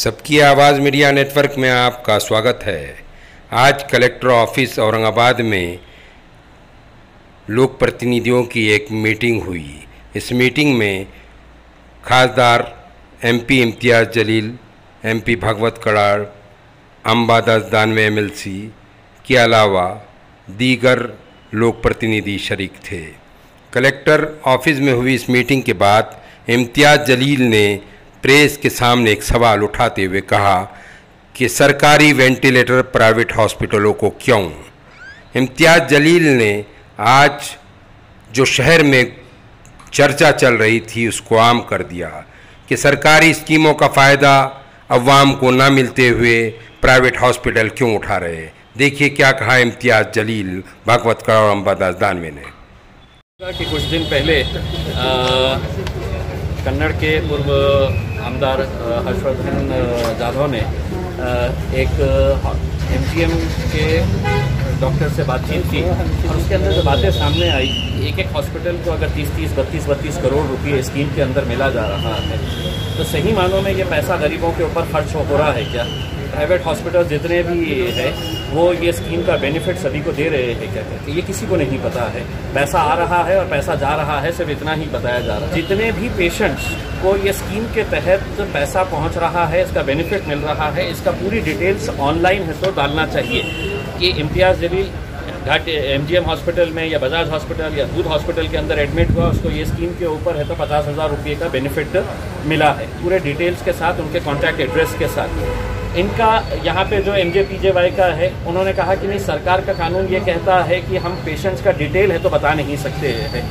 सबकी आवाज़ media network में आपका स्वागत है। आज कलेक्टर ऑफिस औरंगाबाद में लोक प्रतिनिधियों की एक मीटिंग हुई। इस मीटिंग में खासदार एमपी इम्तियाज़ जलील, एमपी भागवत कड़ाड़, अंबादास दानवे एमएलसी के अलावा दीगर लोक प्रतिनिधि शरीक थे। कलेक्टर ऑफिस में हुई इस मीटिंग के बाद इम्तियाज़ जलील ने प्रेस के सामने एक सवाल उठाते हुए कहा कि सरकारी वेंटिलेटर प्राइवेट हॉस्पिटलों को क्यों। इम्तियाज़ जलील ने आज जो शहर में चर्चा चल रही थी उसको आम कर दिया कि सरकारी स्कीमों का फ़ायदा अवाम को ना मिलते हुए प्राइवेट हॉस्पिटल क्यों उठा रहे। देखिए क्या कहा इम्तियाज़ जलील, भागवत कड़ाड़ और अंबादास दानवे ने। कि कुछ दिन पहले कन्नड़ के पूर्व आमदार हर्षवर्धन जाधव ने एक एमजीएम के डॉक्टर से बातचीत की और उसके अंदर जो बातें सामने आई, एक हॉस्पिटल को अगर 32 करोड़ रुपए स्कीम के अंदर मिला जा रहा है तो सही मानों में ये पैसा गरीबों के ऊपर खर्च हो रहा है क्या? प्राइवेट हॉस्पिटल जितने भी है वो ये स्कीम का बेनिफिट सभी को दे रहे हैं क्या करके, ये किसी को नहीं पता है। पैसा आ रहा है और पैसा जा रहा है, सिर्फ इतना ही बताया जा रहा है। जितने भी पेशेंट्स को ये स्कीम के तहत पैसा पहुंच रहा है, इसका बेनिफिट मिल रहा है, इसका पूरी डिटेल्स ऑनलाइन है तो डालना चाहिए कि इम्तियाज़ जलील घाट एमजीएम हॉस्पिटल में या बजाज हॉस्पिटल या दूध हॉस्पिटल के अंदर एडमिट हुआ, उसको ये स्कीम के ऊपर है तो 50,000 रुपये का बेनिफिट मिला है, पूरे डिटेल्स के साथ, उनके कॉन्टैक्ट एड्रेस के साथ। इनका यहाँ पे जो एमजेपीजेवाई का है, उन्होंने कहा कि नहीं, सरकार का कानून ये कहता है कि हम पेशेंट्स का डिटेल है तो बता नहीं सकते हैं।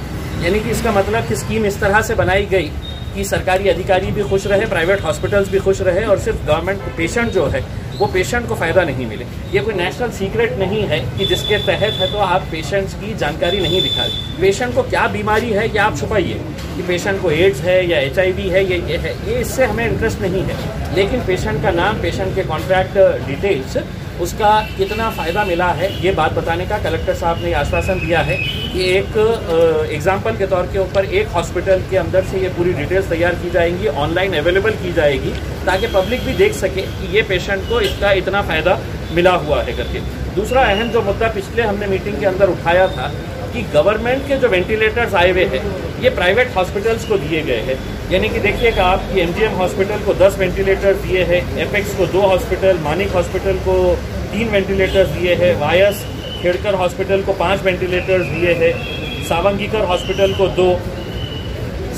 यानी कि इसका मतलब कि स्कीम इस तरह से बनाई गई कि सरकारी अधिकारी भी खुश रहे, प्राइवेट हॉस्पिटल्स भी खुश रहे और सिर्फ गवर्नमेंट पेशेंट जो है वो पेशेंट को फ़ायदा नहीं मिले। ये कोई नेशनल सीक्रेट नहीं है कि जिसके तहत है तो आप पेशेंट्स की जानकारी नहीं दिखा रहे। पेशेंट को क्या बीमारी है ये आप छुपाइए कि पेशेंट को एड्स है या HIV है, ये है, ये इससे हमें इंटरेस्ट नहीं है। लेकिन पेशेंट का नाम, पेशेंट के कॉन्टैक्ट डिटेल्स, उसका कितना फ़ायदा मिला है, ये बात बताने का कलेक्टर साहब ने आश्वासन दिया है कि एक एग्जाम्पल के तौर के ऊपर एक हॉस्पिटल के अंदर से ये पूरी डिटेल्स तैयार की जाएंगी, ऑनलाइन अवेलेबल की जाएगी ताकि पब्लिक भी देख सके कि ये पेशेंट को इसका इतना फ़ायदा मिला हुआ है करके। दूसरा अहम जो मुद्दा पिछले हमने मीटिंग के अंदर उठाया था कि गवर्नमेंट के जो वेंटिलेटर्स आए हुए हैं ये प्राइवेट हॉस्पिटल्स को दिए गए हैं। यानी कि देखिएगा आप कि एमजीएम हॉस्पिटल को 10 वेंटिलेटर्स दिए हैं, एपेक्स को 2 हॉस्पिटल, मानिक हॉस्पिटल को 3 वेंटिलेटर्स दिए हैं, वायस खेड़कर हॉस्पिटल को 5 वेंटिलेटर्स दिए हैं, सावंगीकर हॉस्पिटल को 2।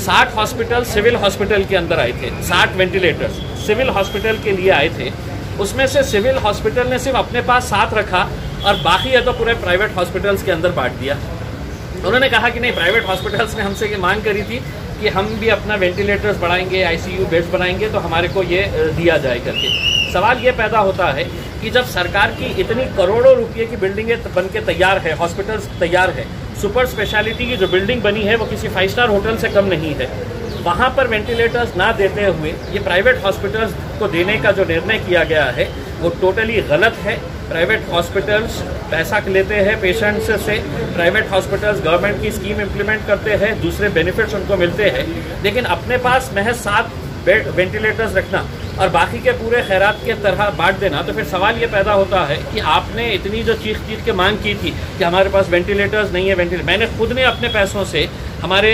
60 हॉस्पिटल सिविल हॉस्पिटल के अंदर आए थे, 60 वेंटिलेटर्स सिविल हॉस्पिटल के लिए आए थे। उसमें से सिविल हॉस्पिटल ने सिर्फ अपने पास 7 रखा और बाकी है तो पूरे प्राइवेट हॉस्पिटल्स के अंदर बांट दिया। उन्होंने कहा कि नहीं, प्राइवेट हॉस्पिटल्स ने हमसे ये मांग करी थी कि हम भी अपना वेंटिलेटर्स बढ़ाएंगे, ICU बेड्स बढ़ाएंगे तो हमारे को ये दिया जाए करके। सवाल ये पैदा होता है कि जब सरकार की इतनी करोड़ों रुपये की बिल्डिंगें बन के तैयार है, हॉस्पिटल्स तैयार है, सुपर स्पेशलिटी की जो बिल्डिंग बनी है वो किसी 5 स्टार होटल से कम नहीं है, वहाँ पर वेंटिलेटर्स ना देते हुए ये प्राइवेट हॉस्पिटल्स को देने का जो निर्णय किया गया है वो टोटली गलत है। प्राइवेट हॉस्पिटल्स पैसा लेते हैं पेशेंट्स से, प्राइवेट हॉस्पिटल्स गवर्नमेंट की स्कीम इम्प्लीमेंट करते हैं, दूसरे बेनिफिट्स उनको मिलते हैं, लेकिन अपने पास महज 7 बेड वेंटिलेटर्स रखना और बाकी के पूरे खैरात के तरह बांट देना, तो फिर सवाल ये पैदा होता है कि आपने इतनी जो चीख के मांग की थी कि हमारे पास वेंटिलेटर्स नहीं है, मैंने खुद ने अपने पैसों से हमारे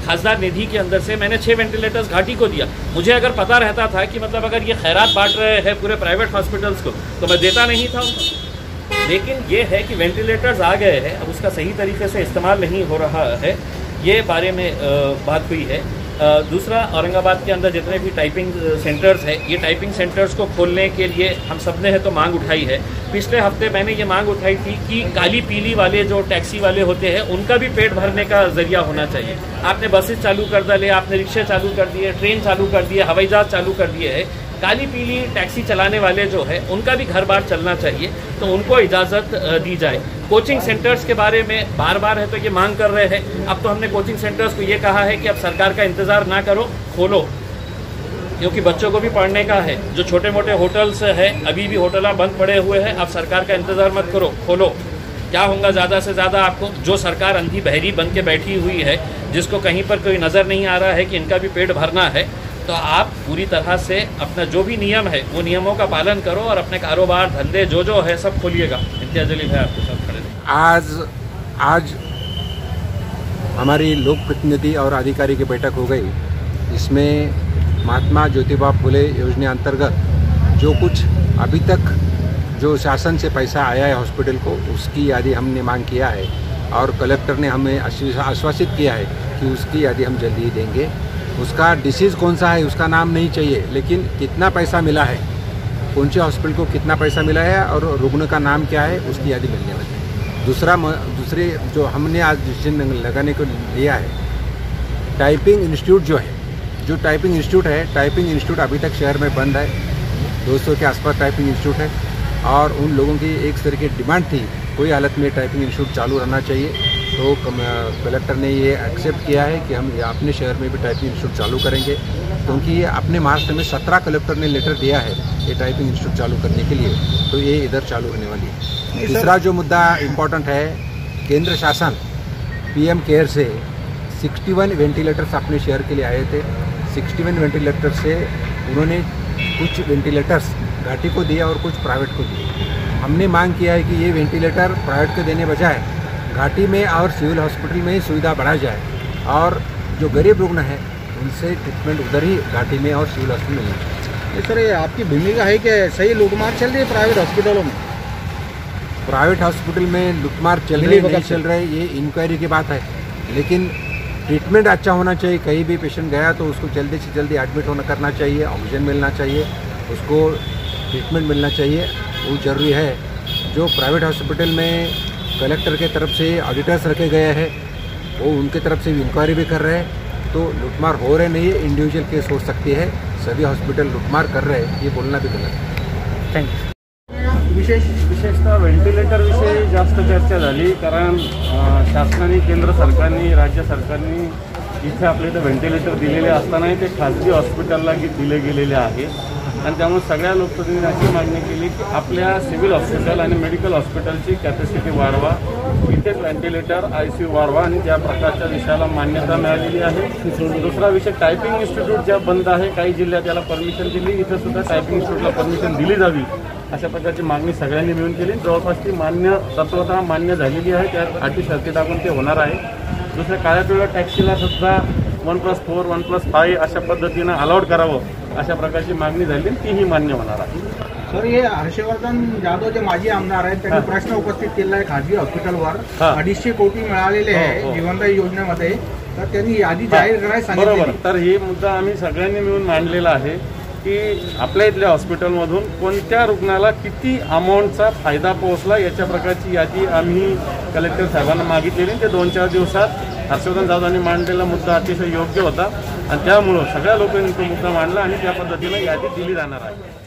खासदार निधि के अंदर से मैंने 6 वेंटिलेटर्स घाटी को दिया। मुझे अगर पता रहता था कि मतलब अगर ये खैरात बांट रहे हैं पूरे प्राइवेट हॉस्पिटल्स को तो मैं देता नहीं था उनको। लेकिन ये है कि वेंटिलेटर्स आ गए हैं, अब उसका सही तरीके से इस्तेमाल नहीं हो रहा है, ये बारे में बात हुई है। दूसरा, औरंगाबाद के अंदर जितने भी टाइपिंग सेंटर्स हैं, ये टाइपिंग सेंटर्स को खोलने के लिए हम सब ने है तो मांग उठाई है। पिछले हफ्ते मैंने ये मांग उठाई थी कि काली पीली वाले जो टैक्सी वाले होते हैं उनका भी पेट भरने का जरिया होना चाहिए। आपने बसेस चालू कर डाले, आपने रिक्शे चालू कर दिए, ट्रेन चालू कर दिए, हवाई जहाज चालू कर दिए है, काली पीली टैक्सी चलाने वाले जो है उनका भी घर बार चलना चाहिए, तो उनको इजाज़त दी जाए। कोचिंग सेंटर्स के बारे में बार बार है तो ये मांग कर रहे हैं, अब तो हमने कोचिंग सेंटर्स को ये कहा है कि अब सरकार का इंतज़ार ना करो, खोलो, क्योंकि बच्चों को भी पढ़ने का है। जो छोटे मोटे होटल्स है अभी भी होटल बंद पड़े हुए हैं, अब सरकार का इंतज़ार मत करो, खोलो। क्या होगा ज़्यादा से ज़्यादा आपको, जो सरकार अंधी बहरी बन के बैठी हुई है, जिसको कहीं पर कोई नज़र नहीं आ रहा है कि इनका भी पेट भरना है, तो आप पूरी तरह से अपना जो भी नियम है वो नियमों का पालन करो और अपने कारोबार धंधे जो है सब खोलिएगा। इम्तियाज अली भाई आपके साथ खड़े थे। आज हमारी लोक प्रतिनिधि और अधिकारी की बैठक हो गई। इसमें महात्मा ज्योतिबा फुले योजना अंतर्गत जो कुछ अभी तक जो शासन से पैसा आया है हॉस्पिटल को, उसकी यादी हमने मांग किया है और कलेक्टर ने हमें आश्वासित किया है कि उसकी यादी हम जल्दी ही देंगे। उसका डिसीज़ कौन सा है उसका नाम नहीं चाहिए, लेकिन कितना पैसा मिला है, कौन से हॉस्पिटल को कितना पैसा मिला है और रुग्ण का नाम क्या है उसकी यादी मिलने वाली है। दूसरे जो हमने आज डिसीजन लगाने को लिया है, टाइपिंग इंस्टीट्यूट जो टाइपिंग इंस्टीट्यूट है, टाइपिंग इंस्टीट्यूट अभी तक शहर में बंद है। 200 के आसपास टाइपिंग इंस्टीट्यूट है और उन लोगों की एक तरह की डिमांड थी कोई हालत में टाइपिंग इंस्टीट्यूट चालू रहना चाहिए। तो कलेक्टर ने ये एक्सेप्ट किया है कि हम अपने शहर में भी टाइपिंग इंस्टीट्यूट चालू करेंगे, क्योंकि ये अपने महाराष्ट्र में 17 कलेक्टर ने लेटर दिया है ये टाइपिंग इंस्टीट्यूट चालू करने के लिए, तो ये इधर चालू होने वाली है। दूसरा जो मुद्दा इम्पोर्टेंट है, केंद्र शासन PM केयर से 61 वेंटिलेटर्स अपने शहर के लिए आए थे। 61 वेंटिलेटर से उन्होंने कुछ वेंटिलेटर्स घाटी को दिया और कुछ प्राइवेट को दिए। हमने मांग किया है कि ये वेंटिलेटर प्राइवेट को देने बजाय घाटी में और सिविल हॉस्पिटल में ही सुविधा बढ़ाई जाए और जो गरीब रुग्ण हैं उनसे ट्रीटमेंट उधर ही घाटी में और सिविल हॉस्पिटल में मिलना चाहिए। सर, ये आपकी भूमिका है कि सही लूटमार चल रही है प्राइवेट हॉस्पिटलों में? प्राइवेट हॉस्पिटल में लूटमार चल रही नहीं चल रहे ये इंक्वायरी की बात है, लेकिन ट्रीटमेंट अच्छा होना चाहिए। कहीं भी पेशेंट गया तो उसको जल्दी से जल्दी एडमिट करना चाहिए, ऑक्सीजन मिलना चाहिए, उसको ट्रीटमेंट मिलना चाहिए, वो जरूरी है। जो प्राइवेट हॉस्पिटल में कलेक्टर के तरफ से ऑडिटर्स रखे गए हैं, वो उनके तरफ से इंक्वायरी भी कर रहे हैं, तो लूटमार हो रहे नहीं है, इंडिविजुअल केस हो सकती है। सभी हॉस्पिटल लूटमार कर रहे हैं, ये बोलना भी गलत है। थँक्यू। विशेषतः व्हेंटिलेटर विषयी जास्त चर्चा झाली, कारण शासनाने, केंद्र सरकारने, राज्य सरकारने इथे आपल्या इथं व्हेंटिलेटर दिलेले असतानाही ते खाजगी हॉस्पिटलला दिले गेलेले आहे आणि त्यामुळे सगळ्या लोकप्रतिनिधींनी अशी मागणी केली की आपल्या सिव्हिल हॉस्पिटल आणि मेडिकल हॉस्पिटलची कॅपॅसिटी वाढवा, इथेच व्हेंटिलेटर ICU वाढवा आणि त्या प्रकारच्या विषयाला मान्यता मिळालेली आहे। दुसरा विषय, टायपिंग इन्स्टिट्यूट ज्या बंद आहे, काही जिल्ह्यात याला परमिशन दिली, इथं सुद्धा टायपिंग इन्स्टिट्यूटला परमिशन दिली जावी अशा प्रकारची मागणी सगळ्यांनी मिळून केली। जवळपास ती तत्वतः मान्य झालेली आहे, त्यात अटी शर्ती टाकून ते होणार आहे। दुसऱ्या काळ्या पिवळ्या टॅक्सीला सुद्धा 1+4, 1+5 अशा पद्धतीनं अलाउड करावं अशा प्रकारची मागणी झाली, तीही मान्य होणार आहे। सर, हे हर्षवर्धन जाधव जे माजी आमदार आहेत त्यांनी प्रश्न उपस्थित केला आहे खाजगी हॉस्पिटलवर 250 कोटी मिळालेले आहे जीवनदायी योजनेमध्ये, तर त्यांनी यादी जाहीर करायला सांगितली। बरोबर, तर ही मुद्दा आम्ही सगळ्यांनी मिळून मांडलेला आहे की आपल्या इथल्या हॉस्पिटलमधून कोणत्या रुग्णाला किती अमाऊंटचा फायदा पोहोचला याच्या प्रकारची यादी आम्ही कलेक्टर साहेबांना मागितलेली। ते 2-4 दिवसात हर्षवर्धन जाधवांनी मांडलेला मुद्दा अतिशय योग्य होता आणि त्यामुळं सगळ्या लोकांनी तो मुद्दा मांडला आणि त्या पद्धतीनं यादी दिली जाणार आहे।